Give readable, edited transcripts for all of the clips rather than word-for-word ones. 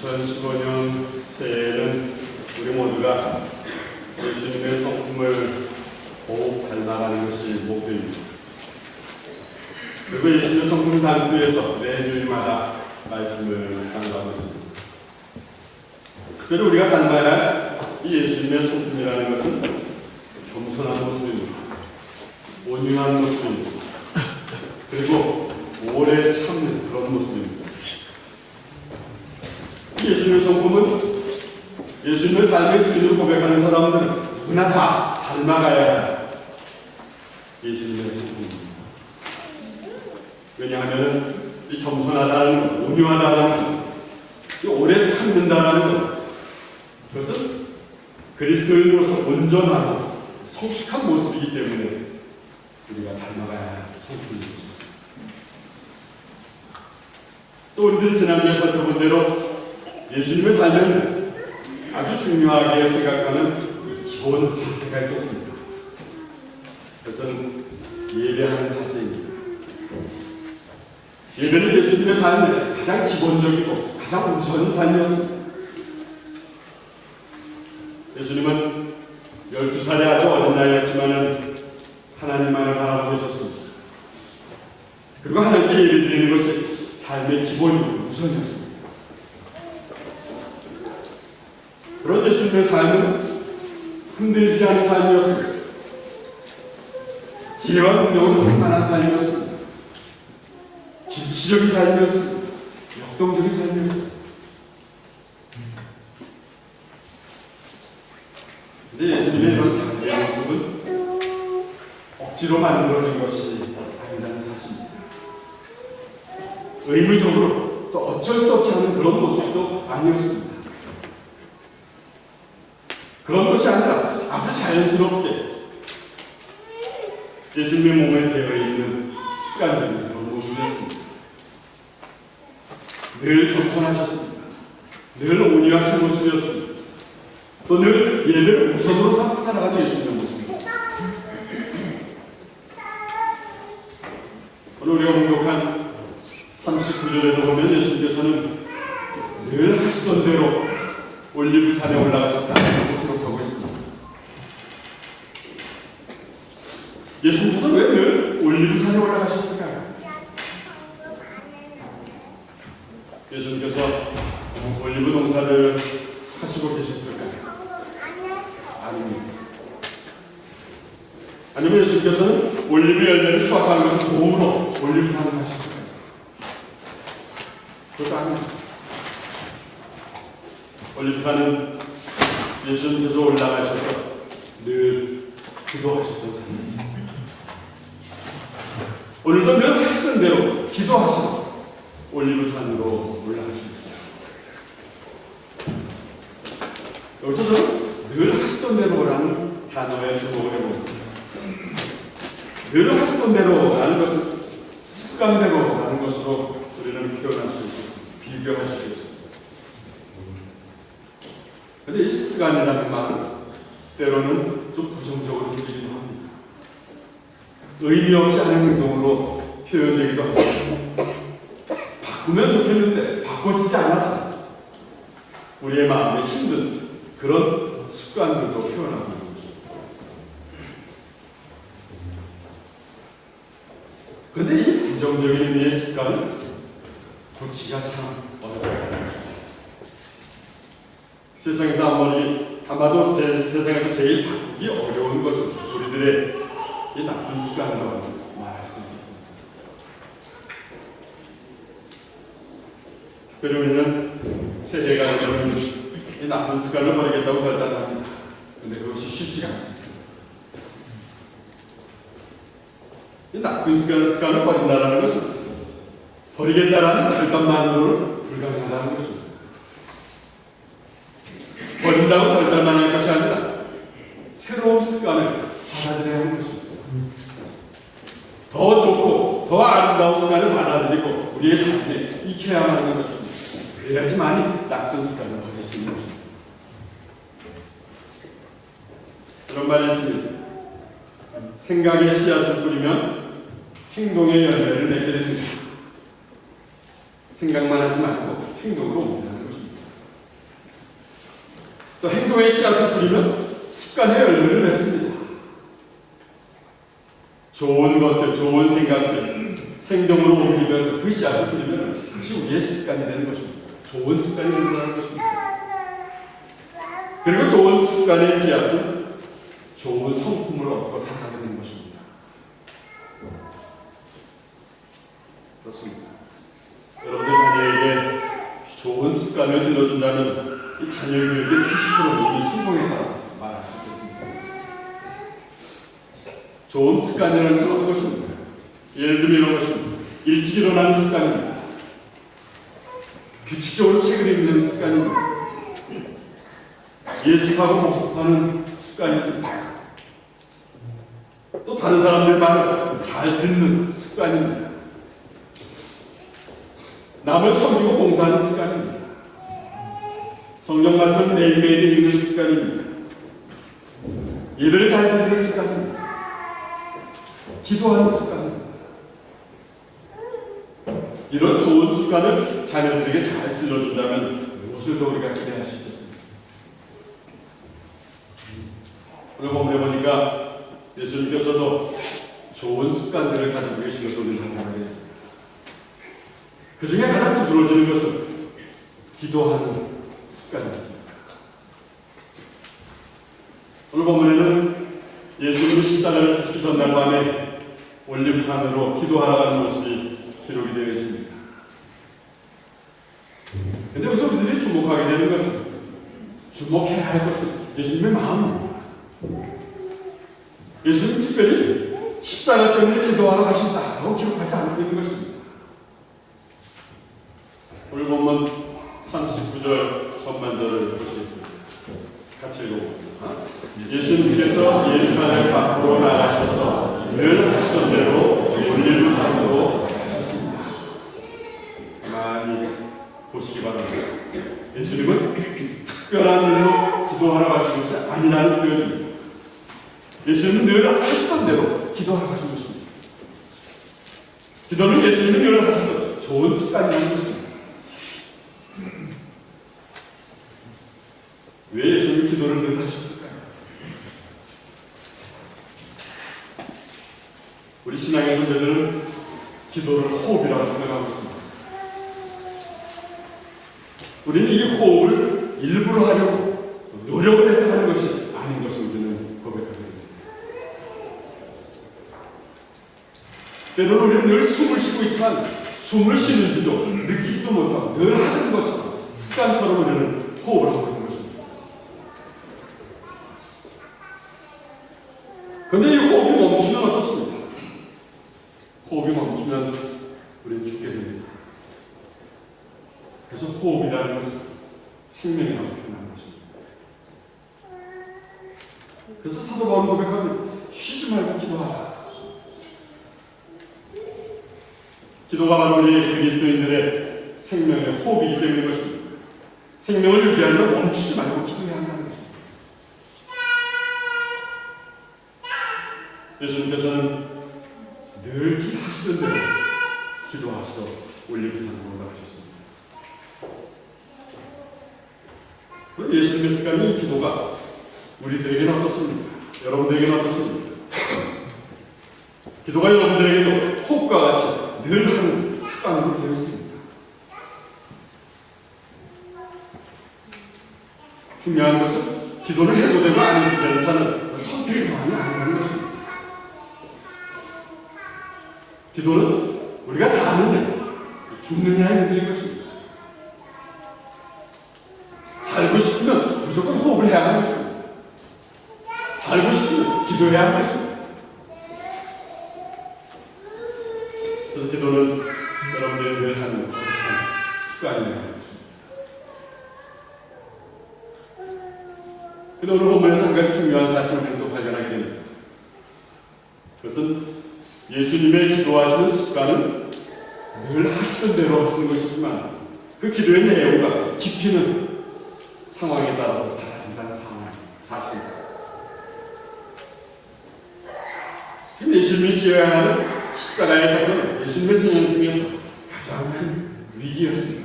2015년 새해에는 우리 모두가 예수님의 성품을 더욱 닮아가는 것이 목표입니다. 그리고 예수님의 성품 단위에서 매 주일마다 말씀을 묵상하고 있습니다. 특별히 우리가 닮아야 할 이 예수님의 성품이라는 것은 겸손한 모습입니다. 온유한 모습입니다. 그리고 오래 참는 그런 모습입니다. 예수님의 성품은 예수님의 삶의 주인으로 고백하는 사람들은 누구나 다 닮아가야 할 예수님의 성품입니다. 왜냐하면 이 겸손하다는 것, 온유하다는 것, 이 오래 참는다는 것, 그것은 그리스도인으로서 온전하고 성숙한 모습이기 때문에 우리가 닮아가야 할 성품입니다. 또 우리들이 지난주에 살펴본 대로 예수님의 삶에는 아주 중요하게 생각하는 기본 자세가 있었습니다. 그것은 예배하는 자세입니다. 예배는 예수님의 삶의 가장 기본적이고 가장 우선 삶이었습니다. 예수님은 12살에 아주 어린 나이였지만 하나님만을 바라보고 계셨습니다. 그리고 하나님께 예배드리는 것이 삶의 기본이고 우선이었습니다. 그런 예수님의 삶은 흔들리지 않은 삶이었습니다. 지혜와 능력으로 충만한 삶이었습니다. 진취적인 삶이었습니다. 역동적인 삶이었습니다. 근데 예수님의 이런 삶의 모습은 억지로 만들어진 것이 아니라는 사실입니다. 의무적으로 또 어쩔 수 없이 하는 그런 모습도 아니었습니다. 그런 것이 아니라 아주 자연스럽게 예수님의 몸에 되어 있는 습관적인 그런 모습이었습니다. 늘 겸손하셨습니다. 늘 온유하신 모습이었습니다. 또 늘 예배를 우선으로 삼고 살아가는 예수님의 모습입니다. 오늘 우리가 공독한 39절에도 보면 예수님께서는 늘 하시던 대로 올리브산에 올라가셨다고 기록하고 있습니다. 예수님께서 왜 늘 올리브산에 올라가셨을까요? 예수님께서 올리브 농사를 하시고 계셨을까요? 아닙니다. 아니면 예수님께서는 올리브 열매를 수확하는 것을 도우러 올리브산을 하셨을까요? 그것도 아닙니다. 올리브산은 예수님께서 올라가셔서 늘 기도하셨던 산이었습니다. 오늘도 늘 하시는 대로 기도하시고 올리브산으로 올라가십니다. 여기서 저는 늘 하시던 대로라는 단어에 주목을 해봅니다. 늘 하시던 대로라는 것은 습관대로라는 것으로 우리는 표현할 수 있겠습니다. 비교할 수 있겠습니다. 그런데 이 습관이라는 말은 때로는 좀 부정적으로 들리기도 합니다. 의미 없이 하는 행동으로 표현되기도 합니다. 바꾸면 좋겠는데 바꿔지지 않아서 우리의 마음에 힘든 그런 습관들도 표현하고 있는 것입니다. 그런데 이 부정적인 의미의 습관은 고치기가 참 어렵다는 것입니다. 세상에서 아마도 세상에서 제일 바꾸기 어려운 것은 우리들의 이 나쁜 습관이라고 말할 수 있겠습니다. 특별히 우리는 새해가 되면 이 나쁜 습관을 버리겠다고 결단합니다. 그런데 그것이 쉽지가 않습니다. 이 나쁜 습관을 버린다는 것은 버리겠다라는 결단만으로는 불가능하다는 것입니다. 버린다고 결단만 할 것이 아니라 새로운 습관을 받아들여야 하는 것입니다. 더 좋고 더 아름다운 습관을 받아들이고 우리의 삶에 익혀야만 하는 것입니다. 그래야지만이 나쁜 습관을 버릴 수 있는 것입니다. 그런 말이 있습니다. 생각의 씨앗을 뿌리면 행동의 열매를 맺게 됩니다. 생각만 하지 말고 행동으로 옮기는 것입니다. 또 행동의 씨앗을 뿌리면 습관의 열매를 맺습니다. 좋은 것들, 좋은 생각들, 행동으로 옮기면서 그 씨앗을 뿌리면 그것이 우리의 습관이 되는 것입니다. 좋은 습관이 된다는 것입니다. 그리고 좋은 습관의 씨앗은 좋은 성품을 얻고 살아가게 되는 것입니다. 그렇습니다. 여러분들 자녀에게 좋은 습관을 길러준다면 이 자녀 교육의 90%는 성공했다고 말할 수 있겠습니다. 좋은 습관이라는 것은 어떤 것입니까? 예를 들면 이런 것입니다. 일찍 일어나는 습관입니다. 규칙적으로 책을 읽는 습관입니다. 예습하고 복습하는 습관입니다. 또 다른 사람들 말을 잘 듣는 습관입니다. 남을 섬기고 봉사하는 습관입니다. 성경 말씀 매일매일 읽는 습관입니다. 예배를 잘 드리는 습관입니다. 기도하는 습관입니다. 이런 좋은 습관을 자녀들에게 잘 길러준다면 무엇을 더 우리가 기대할 수 있겠습니까? 오늘 본문에 보니까 예수님께서도 좋은 습관들을 가지고 계신 것을 우리는 한다고 그 중에 가장 두드러지는 것은 기도하는 습관이었습니다. 오늘 본문에는 예수님이 십자가를 지시기 전날 밤에 올리브산으로 기도하러 가는 모습이 기록이 되어 있습니다. 그런데 여기서 우리들이 주목하게 되는 것은, 주목해야 할 것은 예수님의 마음입니다. 예수님 특별히 십자가 때문에 기도하러 가신다라고 기록하지 않고 있는 것입니다. 오늘 본문 39절 전반절을 보시겠습니다. 같이 읽어봅니다. 예수님께서 예루살렘 밖으로 나가셔서 늘 하시던 대로 올리브산으로 가셨습니다. 가만히 보시기 바랍니다. 예수님은 특별한 일로 기도하러 가신 것이 아니라는 표현입니다. 예수님은 늘 하시던 대로 기도하러 가신 것입니다. 기도는 예수님이 늘 하시던 좋은 습관이라는 것입니다. 왜 예수님이 기도를 늘 하셨을까요? 우리 신앙의 선배들은 기도를 호흡이라고 표현하고 있습니다. 우리는 이 호흡을 일부러 하려고 노력을 해서 하는 것이 아닌 것을 우리는 고백합니다. 때로는 우리는 늘 숨을 쉬고 있지만 숨을 쉬는지도 느끼지도 못하고 늘 하는 것처럼 습관처럼 우리는 호흡을 하고 있는 것입니다. 그런데 이 호흡이 멈추면 어떻습니까? 호흡이 멈추면 우리는 죽게 됩니다. 그래서 호흡이라는 것은 생명이라고 표현하는 것입니다. 그래서 사도 바울은 고백합니다. 쉬지 말고 기도하라. 기도가 바로 우리 그리스도인들의 생명의 호흡이기 때문인 것입니다. 생명을 유지하려면 멈추지 말고 기도해야 한다는 것입니다. 예수님께서는 늘 하시던 대로 기도하시러 올리브산으로 올라가셨습니다. 그럼 예수님의 습관이 기도가 우리들에게는 어떻습니까? 여러분들에게는 어떻습니까? 기도가 여러분들에게도 호흡과 같이 늘 하는 습관으로 되어 있습니다. 중요한 것은 기도를 해도 되고 안 해도 괜찮은 선택 상황이 아니라는 것입니다. 기도는 우리가 사느냐, 죽느냐의 문제인 것입니다. 살고 싶으면 무조건 호흡을 해야 하는 것입니다. 살고 싶으면 기도해야 하는 것입니다. 그래서 기도는 여러분들이 늘 하는 습관이라는 것입니다. 그런데 오늘 본문에서 한 가지 중요한 사실을 우리는 또 발견하게 됩니다. 그것은 예수님의 기도하시는 습관은 늘 하시던 대로 하시는 것이지만 그 기도의 내용과 깊이는 상황에 따라서 달라진다는 사실입니다. 지금 예수님이 지어야 하는 십자가의 사건은 예수님의 생애 중에서 가장 큰 위기였습니다.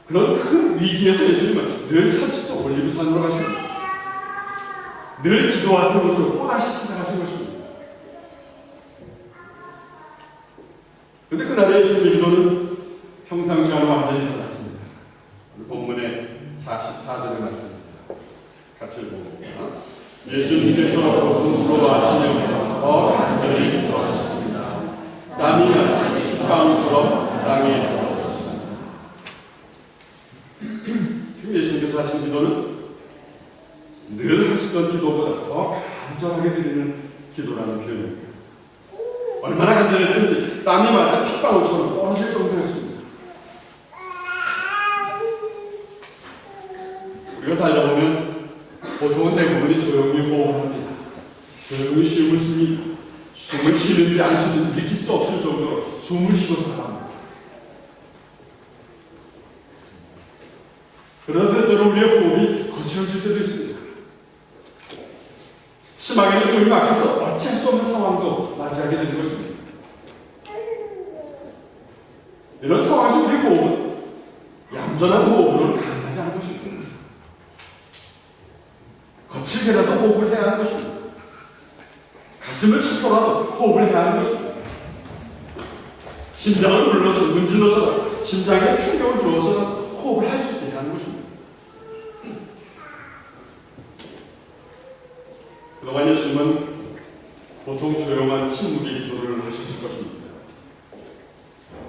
그런 큰 그 위기에서 예수님은 늘 찾으시던 올리브산으로 가십니다. 늘 기도하시는 곳으로 또다시 찾아가신 것입니다. 그런데 그날의 예수님의 기도는 평상시와는 완전히 달랐습니다. 본문의 44절의 말씀입니다. 같이 읽어봅니다. 예수님께서 복음으로 하시며 더 간절히 기도하셨습니다. 땀이 마치 핏방울처럼 땅에 떨어졌습니다. 지금 예수님께서 하신 기도는 늘 하시던 기도보다 더 간절하게 드리는 기도라는 표현입니다. 얼마나 간절했든지 땀이 마치 핏방울처럼 떨어질 정도였습니다. 우리가 살다 보면 보통은 대부분이 조용히 호흡을 합니다. 조용히 숨을 쉽니다. 숨을 쉬는지 안 쉬는지 느낄 수 없을 정도로 숨을 쉬고 살아갑니다. 그러다 때로 우리의 호흡이 거칠어질 때도 있습니다. 심하게는 숨이 막혀서 어찌할 수 없는 상황도 맞이하게 되는 것입니다. 이런 상황에서 우리 호흡은 얌전한 호흡으로는 가능하지 않은 것입니다. 거칠게라도 호흡을 해야 하는 것입니다. 가슴을 치서라도 호흡을 해야 하는 것입니다. 심장을 문질러서 심장에 충격을 주어서 호흡을 할 수 있게 해야 하는 것입니다. 그동안 예수님은 보통 조용한 침묵의 기도를 하셨을 것입니다.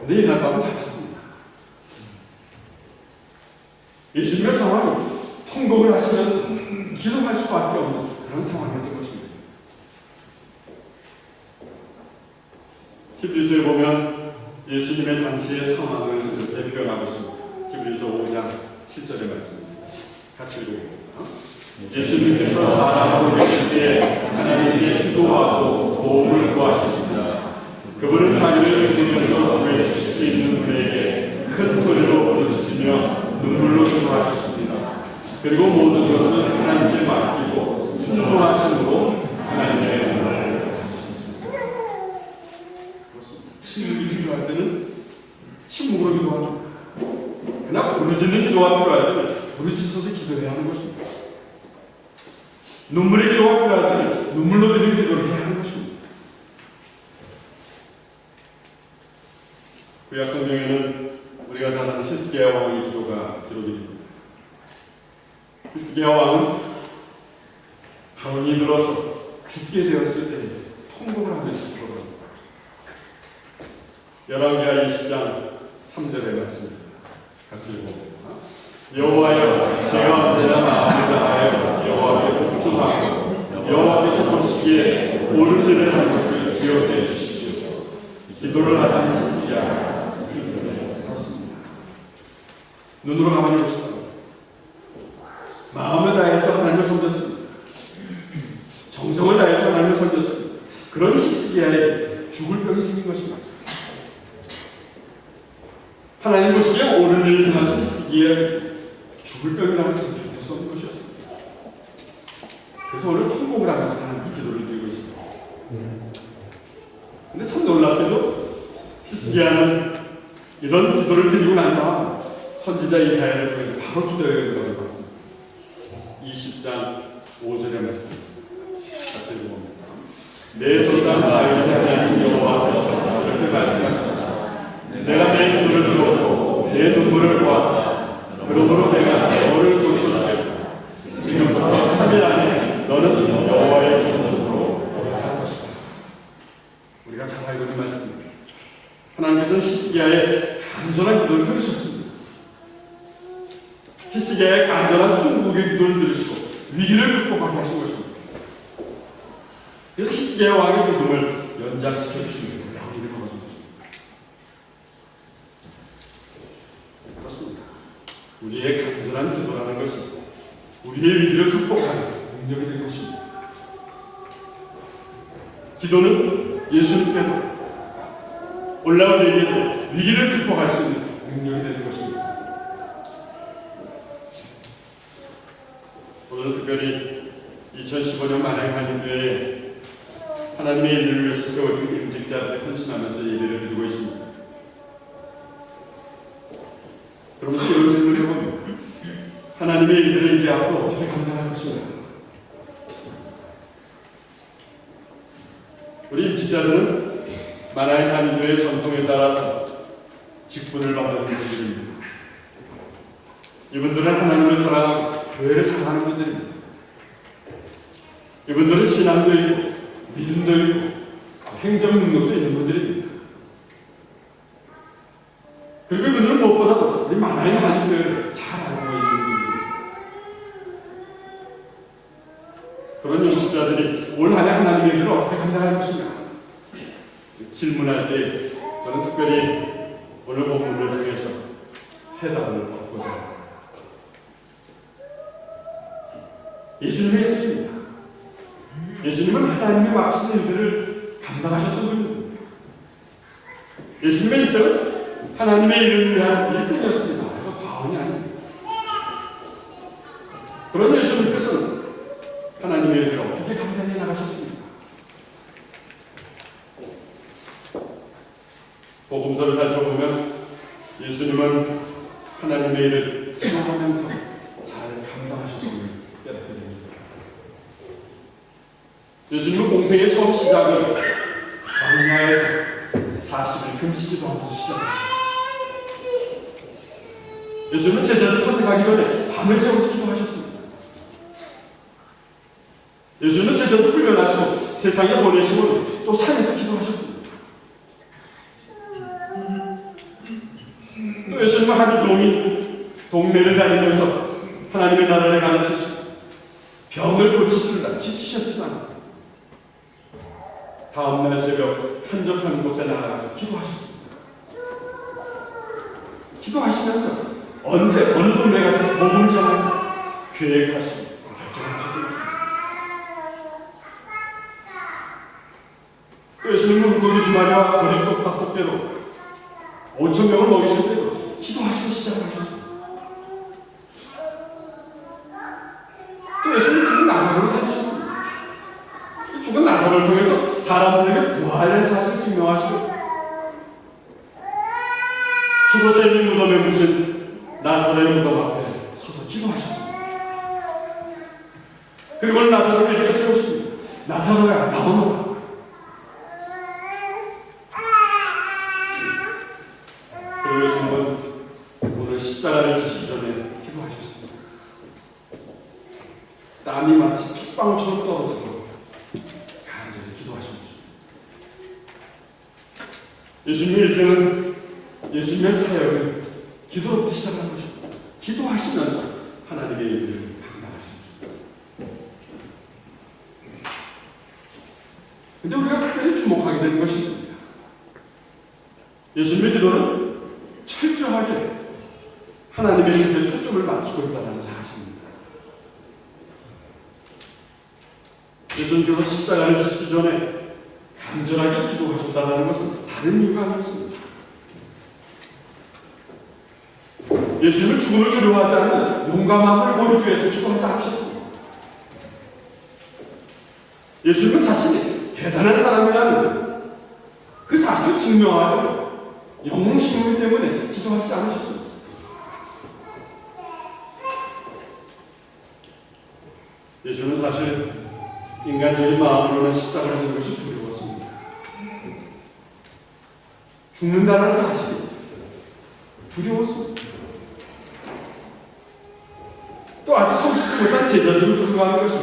그런데 이날 밤은 달랐습니다. 예수님의 상황은 통곡을 하시면서 기도할 수밖에 없는 그런 상황이었던 것입니다. 히브리서에 보면 예수님의 당시의 상황을 이렇게 표현하고 있습니다. 히브리서 5장 7절의 말씀입니다. 같이 읽어봅니다. 예수님께서 사람으로 계실 때 하나님께 기도하고 도움을 구하셨습니다. 그분은 자기를 죽으면서 구해주실 수 있는 분에게 큰 소리로 부르짖으며 눈물로 기도하셨습니다. 그리고 모든 것은 하나님께 맡기고 순종하심으로 하나님의 은혜를 받으셨습니다. 그렇습니다. 침묵이 필요할 때는 침묵으로 기도하죠. 그러나 부르짖는 기도가 필요할 때는 부르짖어서 기도해야 하는 것입니다. 눈물의 기도가 필요할 때는 눈물로 드리는 기도를 해야 하는 것입니다. 구약 성경에는 우리가 잘 아는 히스기야 왕의 기도가 기록이 됩니다. 히스기야 왕은 병이 들어서 죽게 되었을 때 통곡을 하면서 기도합니다. 열왕기하 20장 3절의 말씀입니다. 같이 읽어봅니다. 여호와여, 제가 언제나 마음을 다하여 여호와께 복종하고 여호와께서 보시기에 옳은 일을 한 것을 기억해 주십시오. 기도를 하던 히스기야 그렇습니다. 눈으로 가만히 보시다 마음을 다해서 하나님을 섬겼습니다. 정성을 다해서 하나님을 섬겼습니다. 그런 히스기야에게 죽을 병이 생긴 것입니다. 하나님 보시기에 옳은 일을 행하는 히스기야에 죽을 병이라는 것은 견딜 수 없는 것이었습니다. 그래서 오늘 통곡을 하면서 하나님께 기도를 드리고 있습니다. 근데 참 놀랍게도 히스기야는 이런 기도를 드리고 난 다음 선지자 이사야를 통해서 바로 기도의 응답을 받습니다. 20장 5절의 말씀입니다. 같이 읽어봅니다. 내 조상 다윗의 하나님 여호와께서 이렇게 말씀하셨다. 내가 내 기도를 들었고 내 눈물을 보았다. 그러므로 내가 너를 고쳐주겠다. 지금부터 3일 안에 너는 여호와의 성전으로 돌아갈 것이다. 우리가 잘 알고 있는 말씀입니다. 하나님께서는 히스기야의 간절한 기도를 들으셨습니다. 히스기야의 간절한 통곡의 기도를 들으시고 위기를 극복하게 하신 것입니다. 그래서 히스기야 왕의 죽음을 연장시켜 주시는 양일을 걸어준 것입니다. 그렇습니다. 우리의 간절한 기도라는 것은 우리의 위기를 극복하는 능력이 될 것입니다. 기도는 예수님께도 올라온 우리에게도 위기를 극복할 수 있는 능력이 되는 것입니다. 오늘은 특별히 2015년 만행하는 교회에 하나님의 일을 위해서 세워진 임직자들을 헌신하면서 예배를 드리고 있습니다. 그러면서 이런 질문을 해봅니다. 하나님의 일들을 이제 앞으로 어떻게 감당할 것인가? 우리 입직자들은 마나의 단교의 전통에 따라서 직분을 받는 분들입니다. 이분들은 하나님을 사랑하고 교회를 사랑하는 분들입니다. 이분들은 신앙도 있고 믿음도 있고 행정 능력도 있는 분들입니다. 그리고 이분들은 무엇보다도 우리 마나의 하나님을 잘 알고 있는 분들입니다. 그런 영시자들이 올 한해 하나님의 일을 어떻게 감당할 것인가 질문할 때 저는 특별히 오늘 본문을 통해서 해답을 얻고자 합니다. 예수님의 예수입니다. 예수님은 하나님이 맡기신 일들을 감당하셨던 분입니다. 예수님의 일생은 하나님의 일을 위한 일생이었습니다. 이거 과언이 아닙니다. 그런 예수님께서는 하나님의 일들을 어떻게 감당해 나가셨습니까? 복음서를 살펴보면 예수님은 하나님의 일을 기도하면서 잘 감당하셨습니다. 예수님은 공생의 처음 시작을 광야에서 40일 금식기도 하면서 시작하셨습니다. 예수님은 제자를 선택하기 전에 밤을 새워서 기도하셨습니다. 예수님은 제자를 훈련하시고 세상에 보내시고 또 산에서 기도하셨습니다. 또 예수님은 하루 종일 동네를 다니면서 하나님의 나라를 가르치시고 병을 고치시느라 지치셨지만 다음날 새벽 한적한 곳에 나가서 기도하셨습니다. 기도하시면서 언제 어느 동네 가서 복음 전하고 계획하시고 결정하셨습니다. 예수님은 물고기 2마리와 보리떡 5개로 5,000명을 먹이실 때도 기도하시고 시작하셨습니다. 또 예수님은 죽은 나사로를 살리셨습니다. 죽은 나사로를 통해서 사람들에게 부활의 사실을 증명하시고 죽어서 있는 무덤에 묻힌 나사로의 무덤 앞에 서서 기도하셨습니다. 그리고 나사로를 이렇게 세우십니다. 나사로야 나오너라. 그리고 예수님은 오늘 십자가를 지시기 전에 기도하셨습니다. 땀이 마치 핏방울처럼 떨어지고 간절히 기도하신 것입니다. 예수님의 일생은 예수님의 사역을 기도로부터 시작한 것입니다. 기도하시면서 하나님의 일을 감당하신 것입니다. 근데 우리가 특별히 주목하게 되는 것이 있습니다. 예수님의 기도는 철저하게 하나님의 뜻에 초점을 맞추고 있다는 사실입니다. 예수님께서 십자가를 지시기 전에 간절하게 기도하셨다는 것은 다른 이유가 아니었습니다. 예수님은 죽음을 두려워하지 않는 용감함을 보이기 위해서 기도하지 않으셨습니다. 예수님은 자신이 대단한 사람이라는 그 사실을 증명하려고 영웅심이기 때문에 기도하지 않으셨습니다. 예수님은 사실 인간적인 마음으로는 십자가를 지는 것이 두려웠습니다. 죽는다는 사실이 두려웠습니다. 또 아직 성숙지 못한 제자들을 두려워하는 것이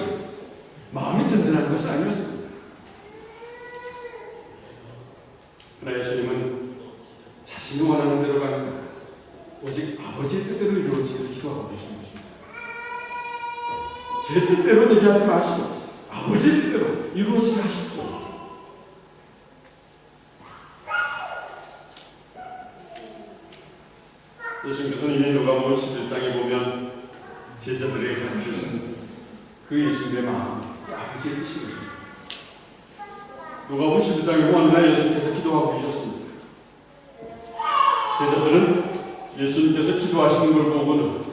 마음이 든든한 것은 아니었습니다. 그러나 예수님은 자신이 원하는 대로 가는 오직 아버지의 뜻대로 이루어지기를 기도하고 계신 것입니다. 제 뜻대로 되게 하지 마시고 아버지의 뜻대로 이루어지게 하십시오. 예수님께서는 이미 누가복음 11장에 보면 제자들에게 가르쳐주신 그 예수님의 마음, 아버지의 뜻인 것입니다. 누가복음 11장에 보면 예수님께서 기도하고 계셨습니다. 제자들은 예수님께서 기도하시는 걸 보고는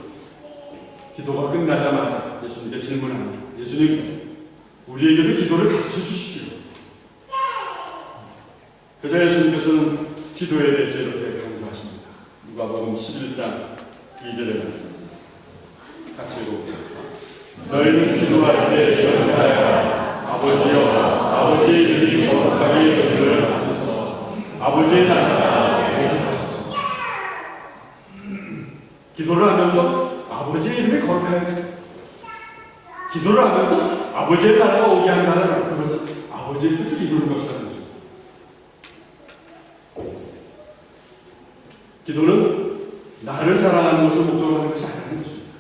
기도가 끝나자마자 예수님께 질문합니다. 예수님, 우리에게도 기도를 가르쳐 주십시오. 그러자 예수님께서는 기도에 대해서 이렇게 강조하십니다. 누가복음 11장 2절에 말씀입니다. 같이 읽어볼까요? 너희는 기도할 때 이렇게 하여라. 아버지여, 아버지의 이름이 거룩하게 여기를 받으소서. 아버지의 나라가 거룩하소서. 기도를 하면서 아버지의 이름이 거룩하여지고, 기도를 하면서 아버지의 나라가 오게 한다는 그것은 아버지의 뜻을 이루는 것이라는 거죠. 기도는 나를 자랑하는 것을 목적으로 하는 것이 아니라는 것입니다.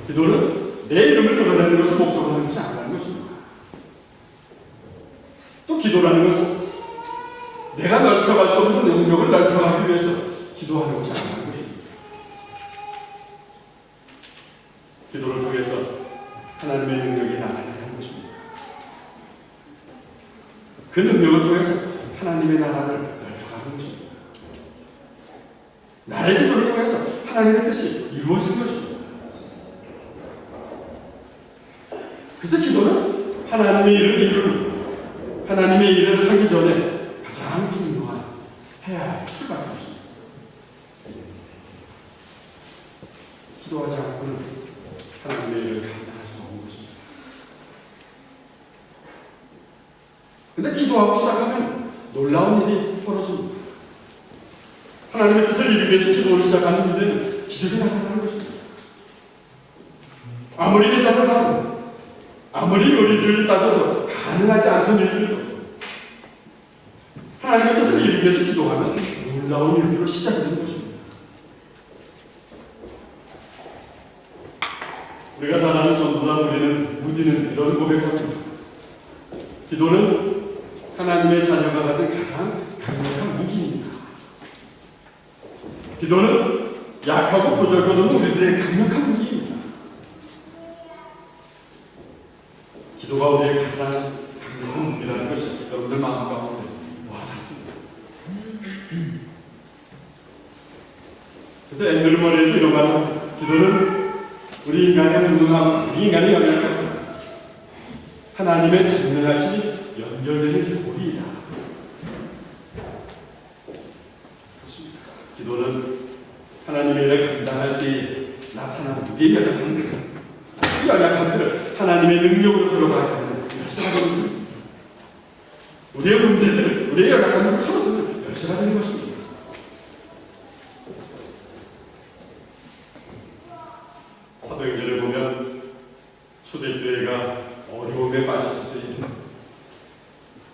기도는 내 이름을 드러내는 것을 목적으로 하는 것이 아니라는 것입니다. 또 기도라는 것은 내가 넓혀갈 수 없는 영역을 넓혀가기 위해서 기도하는 것이 아니라는 것입니다. 기도를 통해서 하나님의 능력이 나타나야 하는 것입니다. 그 능력을 통해서 하나님의 나라를 넓혀가는 것입니다. 나의 기도를 통해서 하나님의 뜻이 이루어지는 것입니다. 그래서 기도는 하나님의 일을 이루는, 하나님의 일을 하기 전에 가장 중요한 해야 할 출발인 것입니다. 기도하지 않고는 하나님의 일을 감당할 수 없는 것입니다. 그런데 기도하고 시작하면 놀라운 일이 벌어집니다. 하나님의 뜻을 이루기 위해서 기도를 시작하는 일에는 기적이 나타나는 것입니다. 아무리 계산을 하고 아무리 요리를 따져도 가능하지 않던 일들도 하나님의 뜻을 이루기 위해서 기도하면 놀라운 일들로 시작이 되는 것입니다. 우리가 잘 아는 전도자 우리는 무디는 이런 고백을 합니다. 기도는 하나님의 자녀가 가진 가장 강력한 무기입니다. 기도는 약하고 보잘것없는 우리들의 강력한 무기입니다. 기도가 우리의 가장 강력한 무기라는 것이 여러분들 마음 가운데 와닿습니다. 그래서 앤드류 머레이도 이런 말을 합니다. 기도는 우리 인간의 무능함, 우리 인간의 연약함, 하나님의 전능하심이 연결되는 고리이다. 그렇습니다. 기도는 하나님의 일을 감당할 때 나타나는 우리의 연약함들, 이 연약함들을 하나님의 능력으로 들어가게 하는 열쇠가 됩니다. 우리의 문제들, 우리의 연약함을 털어주는 열쇠가 되는 것입니다. 사도행전에 보면 초대교회가 어려움에 빠졌을 때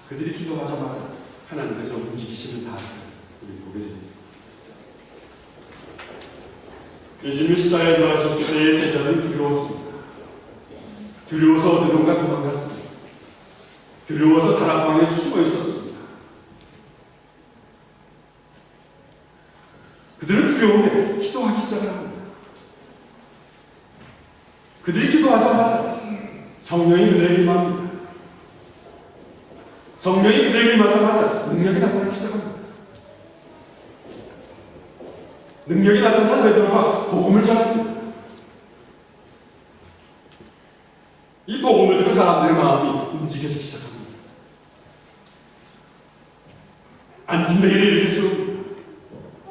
그들이 기도하자마자 하나님께서 움직이시는 사실을 우리 보게 됩니다. 예수님이 십자가에 돌아가셨을 때의 제자들은 두려웠습니다. 두려워서 어디론가 도망갔습니다. 두려워서 다락방에 숨어 있었습니다. 그들은 두려움에 기도하기 시작을 합니다. 그들이 기도하자마자 성령이 그들에게 임합니다. 성령이 그들에게 임하자마자 능력이 나타나기 시작합니다. 능력이 나타난 베드로가 복음을 전합니다. 이 복음을 듣고 사람들의 마음이 움직여지기 시작합니다. 앉은 베개를 일으켜 세웁니다.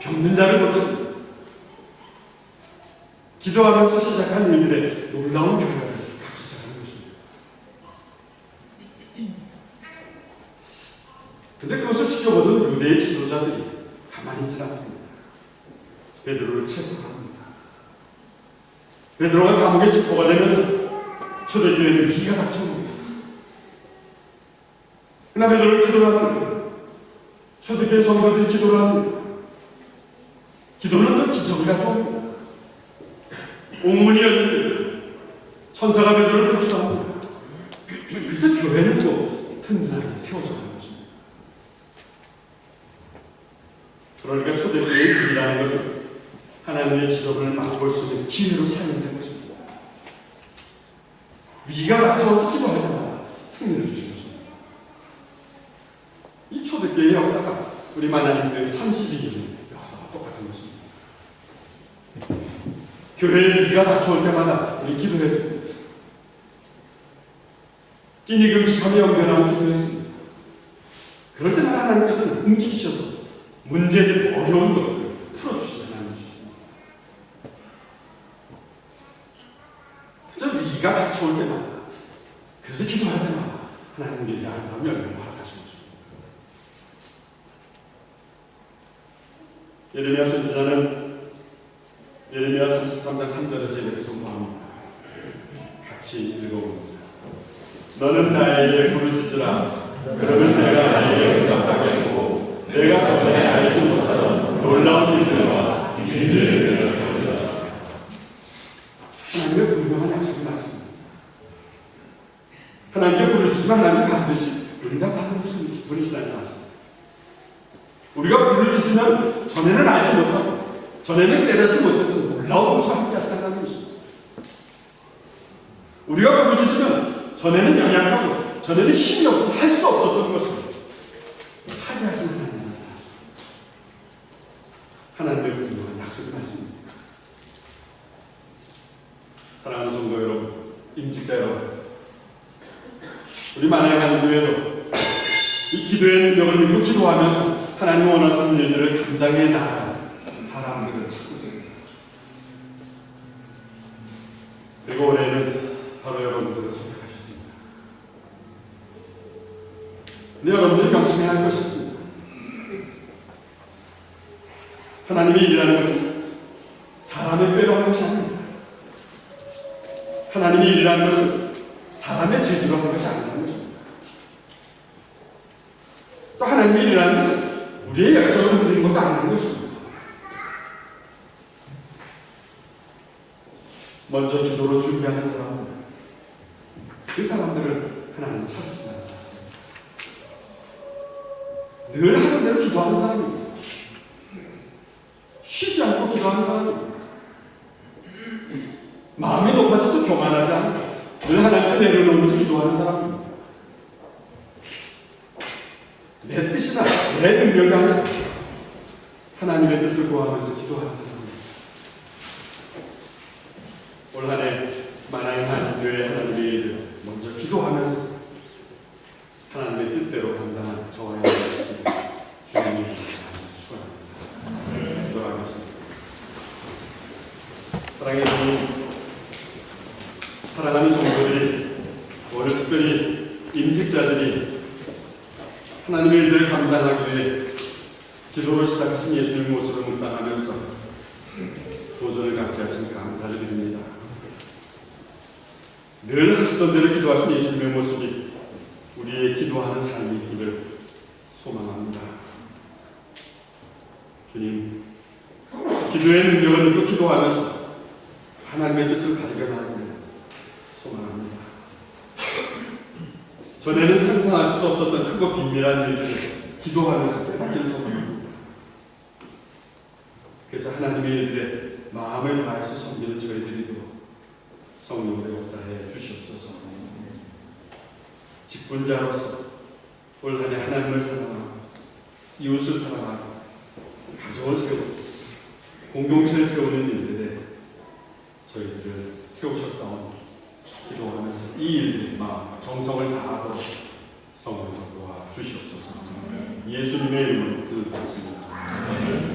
병든 자를 고칩니다. 기도하면서 시작한 일들의 놀라운 결과를 갖기 시작하는 것입니다. 근데 그것을 지켜보던 유대의 지도자들이 가만히 있지 않습니다. 베드로를 체포합니다. 베드로가 감옥에 체포가 되면서 초대교회는 위기가 닥쳐옵니다. 그러나 베드로를 기도를 합니다. 초대교회 성도들이 기도를 합니다. 기도는 또 기적을 가져옵니다. 옥문이 열립니다. 천사가 베드로를 구출합니다. 그래서 교회는 또 튼튼하게 세워져 가는 것입니다. 그러니까 초대교회의 길이라는 것은 하나님의 기적을 맛볼 수 있는 기회로 사용된 것입니다. 위기가 닥쳐와서 기도할 때마다 승리를 주신 것입니다. 이 초대교회의 역사가 우리 만나님교회 32년 역사와 똑같은 것입니다. 교회에 위기가 닥쳐올 때마다 우리 기도했습니다. 끼니 금식하며 연결하며 기도했습니다. 그럴 때마다 하나님께서는 움직이셔서 문제들, 어려운 것들을 풀어주시는 하나님이십니다. 예레미야 선지자는 예레미야 33장 3절에서 이렇게 선포합니다. 같이 읽어봅니다. 너는 나에게 부르짖으라. 그러면 내가 나에게 응답하게 하고 내가 전에 알지 못하던 놀라운 일들과 비밀들을 보여주리라. 하나님의 분명한 약속이 맞습니다. 하나님께 부르짖으면 하나님 반드시 응답하는 분이시라는 사실. 우리가 부르짖으면 전에는 알지 못하고 전에는 깨닫지 못했던 놀라운 것을 함께 하신다는 것입니다. 우리가 부르짖으면 전에는 연약하고 전에는 힘이 없어서 할 수 없었던 것을 하게 하시는 하나님의 사실. 하나님의 분명한 약속이 맞습니다. 사랑하는 성도 여러분, 임직자 여러분, 우리 만약한 교회도 이 기도의 능력을 믿고 기도하면서 하나님 원하시는 일들을 감당해 나가는 사람들을 찾고 있습니다. 그리고 올해는 바로 여러분들을 선택하셨습니다. 근데 여러분들이 명심해야 할 것이 있습니다. 하나님이 일이라는 것은 사람의 꾀로 하는 것이 아닙니다. 하나님이 일이라는 것은 사람의 재주로 하는 것이 아니라는 것입니다. 또 하나님이 일이라는 것은 우리의 열정을 드리는 것도 아니라는 것입니다. 먼저 기도로 준비하는 사람들, 그 사람들을 하나님 찾으신다는 사실입니다. 늘 하는 대로 기도하는 사람입니다. 쉬지 않고 기도하는 사람입니다. 마음이 높아져서 교만하지 않고 늘 하나님께 내려놓으면서 기도하는 사람입니다. 내 뜻이나 내 능력이 아니라 하나님의 뜻을 구하면서 기도하는 사람입니다. 올 한 해 만왕의 하나님의 하나님의 일을 먼저 기도하면서 하나님의 뜻대로 감당한 저와 여러분이 주님이 축원합니다. 기도하겠습니다. 사랑의 주님, 사랑하는 성도들이, 오늘 특별히 임직자들이 하나님의 일들을 감당하기 위해 기도로 시작하신 예수님의 모습을 묵상하면서 도전을 갖게 하신 감사를 드립니다. 늘 하시던 대로 기도하신 예수님의 모습이 우리의 기도하는 삶이 있기를 소망합니다. 주님, 기도의 능력을 믿고 기도하면서 하나님의 뜻을 발견하기를 소망합니다. 전에는 상상할 수도 없었던 크고 비밀한 일들을 기도하면서 깨닫기를 소망합니다. 그래서 하나님의 일들에 마음을 다해서 섬기는 저희들이도 성령으로 역사해 주시옵소서. 직분자로서 올 한 해 하나님을 사랑하고 이웃을 사랑하고 가정을 세우고 공동체를 세우는 일들에 저희들을 세우셨사오니 기도하면서 이 일들이 마음 정성을 다하도록 성령으로 도와 주시옵소서. 예수님의 이름으로 기도드렸습니다.